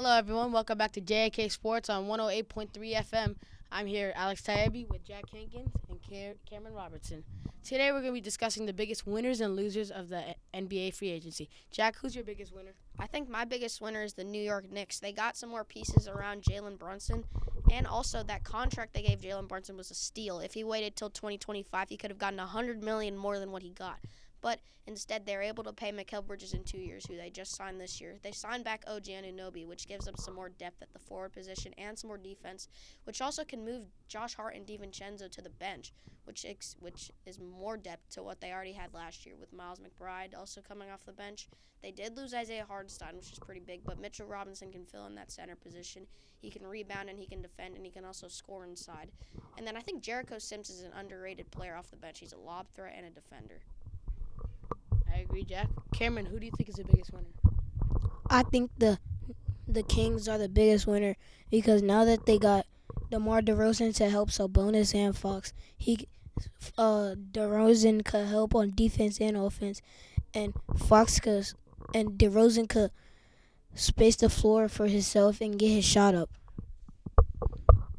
Hello, everyone. Welcome back to JAK Sports on 108.3 FM. I'm here, Alex Tayebi, with Jack Hankins and Cameron Robertson. Today, we're going to be discussing the biggest winners and losers of the NBA free agency. Jack, who's your biggest winner? I think my biggest winner is the New York Knicks. They got some more pieces around Jalen Brunson, and also that contract they gave Jalen Brunson was a steal. If he waited till 2025, he could have gotten $100 million more than what he got. But instead, they're able to pay Mikal Bridges in 2 years, who they just signed this year. They signed back OG Anunoby, which gives them some more depth at the forward position and some more defense, which also can move Josh Hart and DiVincenzo to the bench, which is more depth to what they already had last year with Miles McBride also coming off the bench. They did lose Isaiah Hartenstein, which is pretty big, but Mitchell Robinson can fill in that center position. He can rebound and he can defend and he can also score inside. And then I think Jericho Sims is an underrated player off the bench. He's a lob threat and a defender. I agree, Jack. Cameron, who do you think is the biggest winner? I think the Kings are the biggest winner because now that they got DeMar DeRozan to help Sabonis and Fox, DeRozan could help on defense and offense, and DeRozan could space the floor for himself and get his shot up.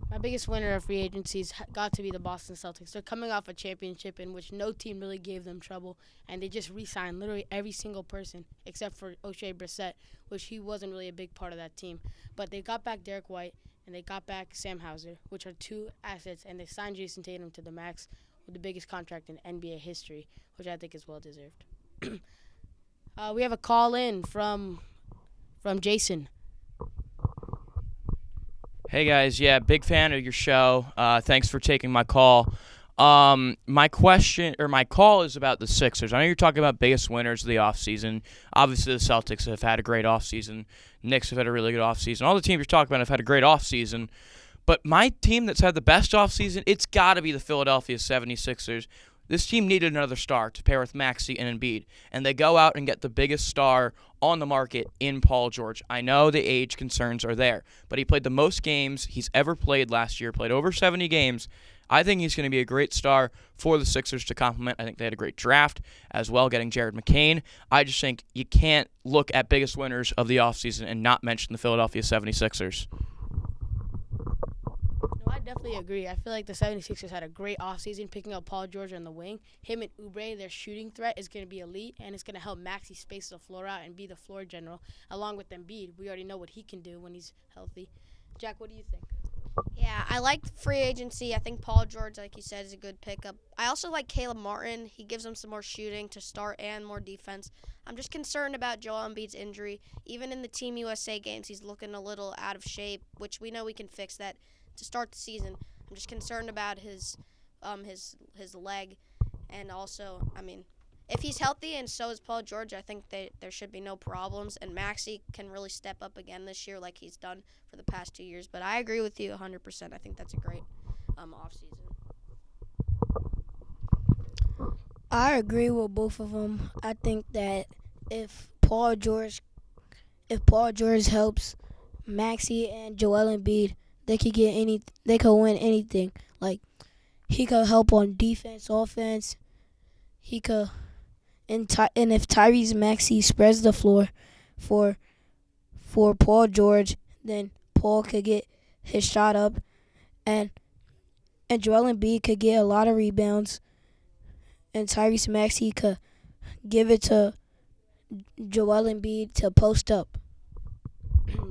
My biggest winner of free agency's got to be the Boston Celtics. They're coming off a championship in which no team really gave them trouble, and they just re-signed literally every single person except for O'Shea Brissett, which he wasn't really a big part of that team. But they got back Derek White, and they got back Sam Hauser, which are two assets, and they signed Jason Tatum to the max with the biggest contract in NBA history, which I think is well-deserved. We have a call in from Jason. Hey guys, yeah, big fan of your show. Thanks for taking my call. My call is about the Sixers. I know you're talking about biggest winners of the offseason. Obviously, the Celtics have had a great offseason. Knicks have had a really good offseason. All the teams you're talking about have had a great offseason. But my team that's had the best offseason, it's got to be the Philadelphia 76ers. This team needed another star to pair with Maxey and Embiid, and they go out and get the biggest star on the market in Paul George. I know the age concerns are there, but he played the most games he's ever played last year, played over 70 games. I think he's going to be a great star for the Sixers to complement. I think they had a great draft as well, getting Jared McCain. I just think you can't look at biggest winners of the offseason and not mention the Philadelphia 76ers. No, I definitely agree. I feel like the 76ers had a great offseason picking up Paul George on the wing. Him and Oubre, their shooting threat is going to be elite, and it's going to help Maxey space the floor out and be the floor general, along with Embiid. We already know what he can do when he's healthy. Jack, what do you think? Yeah, I like free agency. I think Paul George, like you said, is a good pickup. I also like Caleb Martin. He gives them some more shooting to start and more defense. I'm just concerned about Joel Embiid's injury. Even in the Team USA games, he's looking a little out of shape, which we know we can fix that to start the season. I'm just concerned about his leg, and also, if he's healthy and so is Paul George, I think there should be no problems. And Maxey can really step up again this year like he's done for the past 2 years. But I agree with you 100%. I think that's a great offseason. I agree with both of them. I think that if Paul George helps Maxey and Joel Embiid, they could win anything. Like he could help on defense, offense. He could, and if Tyrese Maxey spreads the floor for Paul George, then Paul could get his shot up, and Joel Embiid could get a lot of rebounds, and Tyrese Maxey could give it to Joel Embiid to post up.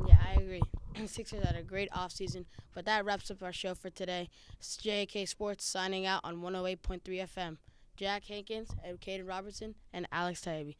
Yeah, I agree. Sixers had a great offseason, but that wraps up our show for today. It's JAK Sports signing out on 108.3 FM. Jack Hankins, Caden Robertson, and Alex Tayebi.